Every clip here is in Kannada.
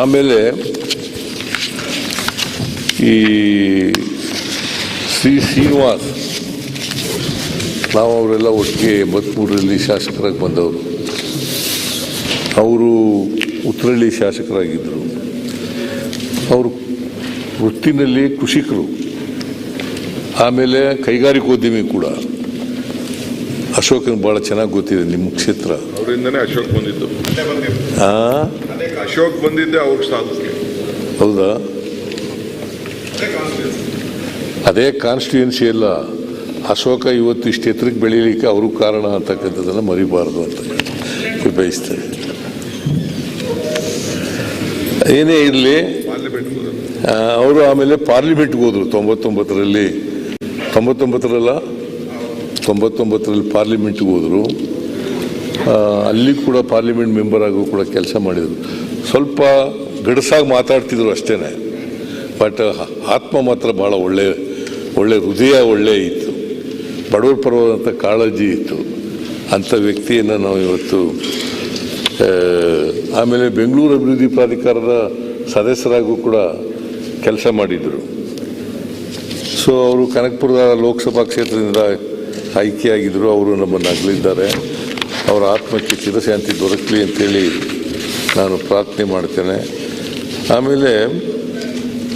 ಆಮೇಲೆ ಈ ಶ್ರೀನಿವಾಸ್, ನಾವು ಅವರೆಲ್ಲ ಒಟ್ಟಿಗೆ 83ರಲ್ಲಿ ಶಾಸಕರಾಗಿ ಬಂದವರು. ಅವರು ಉತ್ತರಹಳ್ಳಿ ಶಾಸಕರಾಗಿದ್ದರು. ಅವರು ವೃತ್ತಿನಲ್ಲಿ ಕೃಷಿಕರು, ಆಮೇಲೆ ಕೈಗಾರಿಕೋದ್ಯಮಿ ಕೂಡ. ಅಶೋಕನ್ ಭಾಳ ಚೆನ್ನಾಗಿ ಗೊತ್ತಿದೆ ನಿಮ್ಮ ಕ್ಷೇತ್ರ. ಅವರಿಂದನೇ ಅಶೋಕ್ ಬಂದಿದ್ದು. ಅಶೋಕ್ ಬಂದಿದ್ದೆ ಅವ್ರಿಗೆ ಸಾಧಿಸಿ. ಹೌದಾ? ಅದೇ ಕಾನ್ಸ್ಟಿಟ್ಯೂನ್ಸಿ ಅಲ್ಲ, ಅಶೋಕ ಇವತ್ತು ಇಷ್ಟು ಎತ್ತರಕ್ಕೆ ಬೆಳೀಲಿಕ್ಕೆ ಅವರು ಕಾರಣ ಅಂತಕ್ಕಂಥದ್ದನ್ನು ಮರಿಬಾರ್ದು ಅಂತ ಬಯಸ್ತೇನೆ. ಏನೇ ಇರಲಿ, ಅವರು ಆಮೇಲೆ ಪಾರ್ಲಿಮೆಂಟ್ಗೆ ಹೋದರು 99ರಲ್ಲಿ 99ರಲ್ಲಿ ಪಾರ್ಲಿಮೆಂಟ್ಗೆ ಹೋದರು. ಅಲ್ಲಿ ಕೂಡ ಪಾರ್ಲಿಮೆಂಟ್ ಮೆಂಬರ್ ಆಗು ಕೂಡ ಕೆಲಸ ಮಾಡಿದರು. ಸ್ವಲ್ಪ ಗಡಸಾಗಿ ಮಾತಾಡ್ತಿದ್ರು ಅಷ್ಟೇ, ಬಟ್ ಆತ್ಮ ಮಾತ್ರ ಭಾಳ ಒಳ್ಳೆ ಹೃದಯ ಒಳ್ಳೆ ಇತ್ತು, ಬಡವರ ಪರವಾದಂಥ ಕಾಳಜಿ ಇತ್ತು. ಅಂಥ ವ್ಯಕ್ತಿಯನ್ನು ನಾವು ಇವತ್ತು. ಆಮೇಲೆ ಬೆಂಗಳೂರು ಅಭಿವೃದ್ಧಿ ಪ್ರಾಧಿಕಾರದ ಸದಸ್ಯರಾಗೂ ಕೂಡ ಕೆಲಸ ಮಾಡಿದರು. ಸೊ ಅವರು ಕನಕಪುರದ ಲೋಕಸಭಾ ಕ್ಷೇತ್ರದಿಂದ ಆಯ್ಕೆಯಾಗಿದ್ದರು. ಅವರು ನಮ್ಮನ್ನು ಅಗಲಿದ್ದಾರೆ. ಅವರ ಆತ್ಮಕ್ಕೆ ಚಿರಶಾಂತಿ ದೊರಕಲಿ ಅಂತೇಳಿ ನಾನು ಪ್ರಾರ್ಥನೆ ಮಾಡ್ತೇನೆ. ಆಮೇಲೆ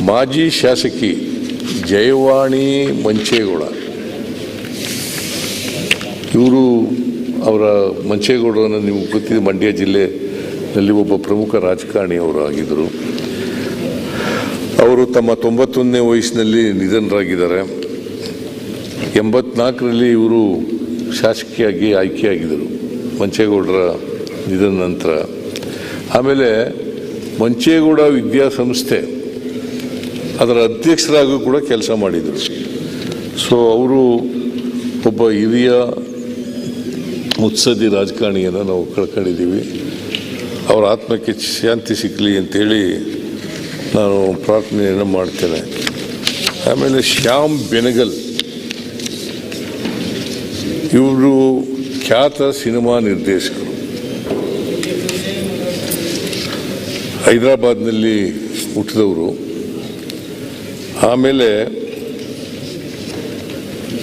ಮಾಜಿ ಶಾಸಕಿ ಜಯವಾಣಿ ಮಂಚೇಗೌಡ, ಅವರ ಮಂಚೇಗೌಡರನ್ನು ನೀವು ಗೊತ್ತಿದೆ, ಮಂಡ್ಯ ಜಿಲ್ಲೆಯಲ್ಲಿ ಒಬ್ಬ ಪ್ರಮುಖ ರಾಜಕಾರಣಿ ಅವರು ಆಗಿದ್ದರು. ಅವರು ತಮ್ಮ 91ನೇ ವಯಸ್ಸಿನಲ್ಲಿ ನಿಧನರಾಗಿದ್ದಾರೆ. 84ರಲ್ಲಿ ಇವರು ಶಾಸಕಿಯಾಗಿ ಆಯ್ಕೆಯಾಗಿದ್ದರು ಮಂಚೇಗೌಡರ ನಿಧನ ನಂತರ. ಆಮೇಲೆ ಮಂಚೇಗೌಡ ವಿದ್ಯಾಸಂಸ್ಥೆ ಅದರ ಅಧ್ಯಕ್ಷರಾಗೂ ಕೂಡ ಕೆಲಸ ಮಾಡಿದರು. ಸೊ ಅವರು ಒಬ್ಬ ಹಿರಿಯ ಮುತ್ಸದ್ದಿ ರಾಜಕಾರಣಿಯನ್ನು ನಾವು ಕಳ್ಕೊಂಡಿದ್ದೀವಿ. ಅವರ ಆತ್ಮಕ್ಕೆ ಶಾಂತಿ ಸಿಗಲಿ ಅಂತೇಳಿ ನಾನು ಪ್ರಾರ್ಥನೆಯನ್ನು ಮಾಡ್ತೇನೆ. ಆಮೇಲೆ ಶ್ಯಾಮ್ ಬೆನಗಲ್, ಇವರು ಖ್ಯಾತ ಸಿನಿಮಾ ನಿರ್ದೇಶಕರು. ಹೈದರಾಬಾದ್ನಲ್ಲಿ ಹುಟ್ಟಿದವರು. ಆಮೇಲೆ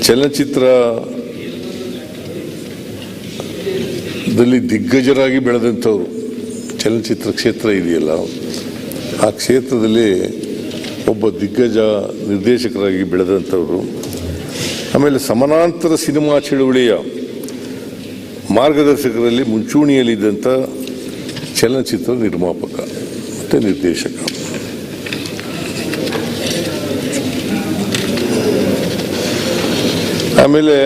ಚಲನಚಿತ್ರದಲ್ಲಿ ದಿಗ್ಗಜರಾಗಿ ಬೆಳೆದಂಥವ್ರು. ಚಲನಚಿತ್ರ ಕ್ಷೇತ್ರ ಇದೆಯಲ್ಲ, ಆ ಕ್ಷೇತ್ರದಲ್ಲಿ ಒಬ್ಬ ದಿಗ್ಗಜ ನಿರ್ದೇಶಕರಾಗಿ ಬೆಳೆದಂಥವ್ರು. ಆಮೇಲೆ ಸಮಾನಾಂತರ ಸಿನಿಮಾ ಚಳುವಳಿಯ ಮಾರ್ಗದರ್ಶಕರಲ್ಲಿ ಮುಂಚೂಣಿಯಲ್ಲಿದ್ದಂಥ ಚಲನಚಿತ್ರ ನಿರ್ಮಾಪಕ ಮತ್ತು ನಿರ್ದೇಶಕ. ಆಮೇಲೆ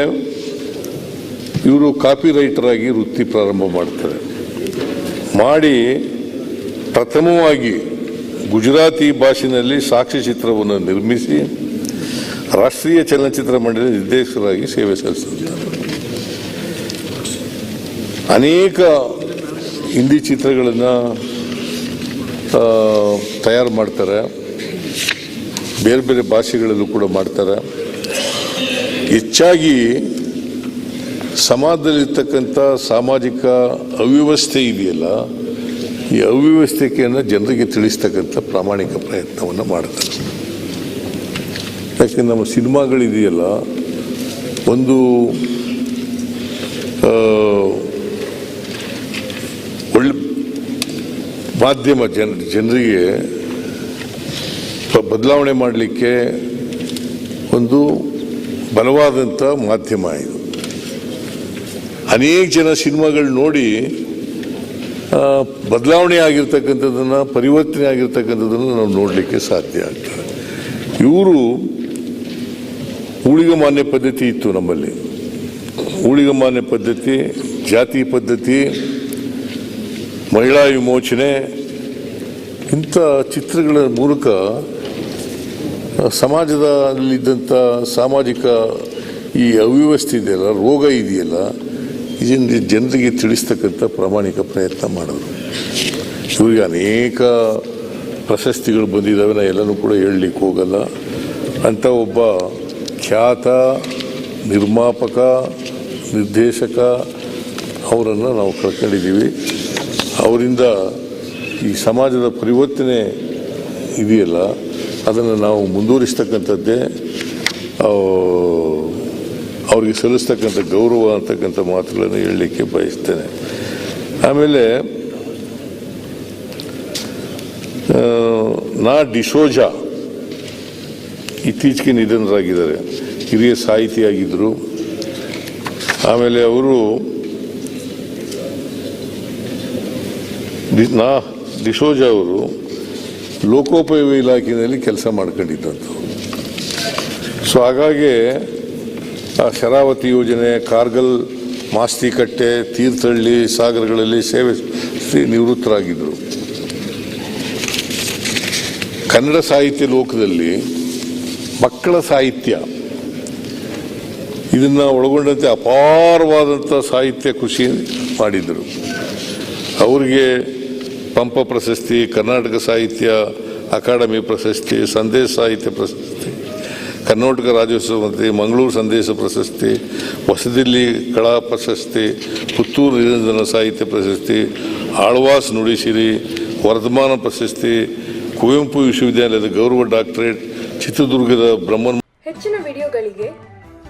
ಇವರು ಕಾಪಿ ರೈಟರ್ ಆಗಿ ವೃತ್ತಿ ಪ್ರಾರಂಭ ಮಾಡ್ತಾರೆ. ಮಾಡಿ ಪ್ರಥಮವಾಗಿ ಗುಜರಾತಿ ಭಾಷೆಯಲ್ಲಿ ಸಾಕ್ಷ್ಯಚಿತ್ರವನ್ನು ನಿರ್ಮಿಸಿ ರಾಷ್ಟ್ರೀಯ ಚಲನಚಿತ್ರ ಮಂಡಳಿ ನಿರ್ದೇಶಕರಾಗಿ ಸೇವೆ ಸಲ್ಲಿಸುತ್ತಾರೆ. ಅನೇಕ ಹಿಂದಿ ಚಿತ್ರಗಳನ್ನು ತಯಾರು ಮಾಡ್ತಾರೆ, ಬೇರೆ ಬೇರೆ ಭಾಷೆಗಳಲ್ಲೂ ಕೂಡ ಮಾಡ್ತಾರೆ. ಹೆಚ್ಚಾಗಿ ಸಮಾಜದಲ್ಲಿರ್ತಕ್ಕಂಥ ಸಾಮಾಜಿಕ ಅವ್ಯವಸ್ಥೆ ಇದೆಯಲ್ಲ, ಈ ಅವ್ಯವಸ್ಥೆಯನ್ನು ಜನರಿಗೆ ತಿಳಿಸ್ತಕ್ಕಂಥ ಪ್ರಾಮಾಣಿಕ ಪ್ರಯತ್ನವನ್ನು ಮಾಡ್ತಾರೆ. ಯಾಕೆ ನಮ್ಮ ಸಿನಿಮಾಗಳಿದೆಯಲ್ಲ, ಒಂದು ಒಳ್ಳೆ ಮಾಧ್ಯಮ ಜನರಿಗೆ ಬದಲಾವಣೆ ಮಾಡಲಿಕ್ಕೆ ಒಂದು ಬಲವಾದಂಥ ಮಾಧ್ಯಮ ಇದು. ಅನೇಕ ಜನ ಸಿನಿಮಾಗಳು ನೋಡಿ ಬದಲಾವಣೆ ಆಗಿರ್ತಕ್ಕಂಥದ್ದನ್ನು, ಪರಿವರ್ತನೆ ಆಗಿರ್ತಕ್ಕಂಥದ್ದನ್ನು ನಾವು ನೋಡಲಿಕ್ಕೆ ಸಾಧ್ಯ ಆಗ್ತದೆ. ಇವರು ಊಳಿಗಮಾನ್ಯ ಪದ್ಧತಿ ಇತ್ತು ನಮ್ಮಲ್ಲಿ. ಊಳಿಗಮಾನ್ಯ ಪದ್ಧತಿ, ಜಾತಿ ಪದ್ಧತಿ, ಮಹಿಳಾ ವಿಮೋಚನೆ, ಇಂಥ ಚಿತ್ರಗಳ ಮೂಲಕ ಸಮಾಜದಲ್ಲಿದ್ದಂಥ ಸಾಮಾಜಿಕ ಈ ಅವ್ಯವಸ್ಥೆ ಇದೆಯಲ್ಲ, ರೋಗ ಇದೆಯಲ್ಲ, ಇದನ್ನು ಜನರಿಗೆ ತಿಳಿಸ್ತಕ್ಕಂಥ ಪ್ರಾಮಾಣಿಕ ಪ್ರಯತ್ನ ಮಾಡಿದ್ರು. ಇವರಿಗೆ ಅನೇಕ ಪ್ರಶಸ್ತಿಗಳು ಬಂದಿದ್ದಾವೆ, ನಾನು ಎಲ್ಲನೂ ಕೂಡ ಹೇಳಲಿಕ್ಕೆ ಹೋಗಲ್ಲ. ಅಂಥ ಒಬ್ಬ ಖ್ಯಾತ ನಿರ್ಮಾಪಕ, ನಿರ್ದೇಶಕ ಅವರನ್ನು ನಾವು ಕಳ್ಕೊಂಡಿದ್ದೀವಿ. ಅವರಿಂದ ಈ ಸಮಾಜದ ಪರಿವರ್ತನೆ ಇದೆಯಲ್ಲ ಅದನ್ನು ನಾವು ಮುಂದುವರಿಸ್ತಕ್ಕಂಥದ್ದೇ ಅವ್ರಿಗೆ ಸಲ್ಲಿಸ್ತಕ್ಕಂಥ ಗೌರವ ಅಂತಕ್ಕಂಥ ಮಾತುಗಳನ್ನು ಹೇಳಲಿಕ್ಕೆ ಬಯಸ್ತೇನೆ. ಆಮೇಲೆ ನಾ ಡಿಸೋಜಾ ಇತ್ತೀಚೆಗೆ ನಿಧನರಾಗಿದ್ದಾರೆ. ಹಿರಿಯ ಸಾಹಿತಿಯಾಗಿದ್ದರು. ಆಮೇಲೆ ಅವರು ಡಿಸೋಜಾ ಅವರು ಲೋಕೋಪಯೋಗಿ ಇಲಾಖೆಯಲ್ಲಿ ಕೆಲಸ ಮಾಡ್ಕೊಂಡಿದ್ದಂಥವು. ಸೊ ಹಾಗಾಗಿ ಆ ಶರಾವತಿ ಯೋಜನೆ, ಕಾರ್ಗಲ್, ಮಾಸ್ತಿಕಟ್ಟೆ, ತೀರ್ಥಹಳ್ಳಿ, ಸಾಗರಗಳಲ್ಲಿ ಸೇವೆ ನಿವೃತ್ತರಾಗಿದ್ದರು. ಕನ್ನಡ ಸಾಹಿತ್ಯ ಲೋಕದಲ್ಲಿ ಮಕ್ಕಳ ಸಾಹಿತ್ಯ ಇದನ್ನು ಒಳಗೊಂಡಂತೆ ಅಪಾರವಾದಂಥ ಸಾಹಿತ್ಯ ಕೃಷಿ ಮಾಡಿದರು. ಅವರಿಗೆ ಪಂಪ ಪ್ರಶಸ್ತಿ, ಕರ್ನಾಟಕ ಸಾಹಿತ್ಯ ಅಕಾಡೆಮಿ ಪ್ರಶಸ್ತಿ, ಸಂದೇಶ ಸಾಹಿತ್ಯ ಪ್ರಶಸ್ತಿ, ಕರ್ನಾಟಕ ರಾಜ್ಯೋತ್ಸವ ಮಂತ್ರಿ, ಮಂಗಳೂರು ಸಂದೇಶ ಪ್ರಶಸ್ತಿ, ಹೊಸದಿಲ್ಲಿ ಕಲಾ ಪ್ರಶಸ್ತಿ, ಪುತ್ತೂರು ನಿರಂಜನ ಸಾಹಿತ್ಯ ಪ್ರಶಸ್ತಿ, ಆಳ್ವಾಸ್ ನುಡಿಸಿರಿ, ವರ್ಧಮಾನ ಪ್ರಶಸ್ತಿ, ಕುವೆಂಪು ವಿಶ್ವವಿದ್ಯಾಲಯದ ಗೌರವ ಡಾಕ್ಟರೇಟ್, ಚಿತ್ರದುರ್ಗದ ಬ್ರಹ್ಮನ್. ಹೆಚ್ಚಿನ ವಿಡಿಯೋಗಳಿಗೆ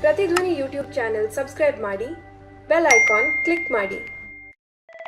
ಪ್ರತಿಧ್ವನಿ ಯೂಟ್ಯೂಬ್ ಚಾನೆಲ್ ಸಬ್ಸ್ಕ್ರೈಬ್ ಮಾಡಿ, ಬೆಲ್ ಐಕಾನ್ ಕ್ಲಿಕ್ ಮಾಡಿ.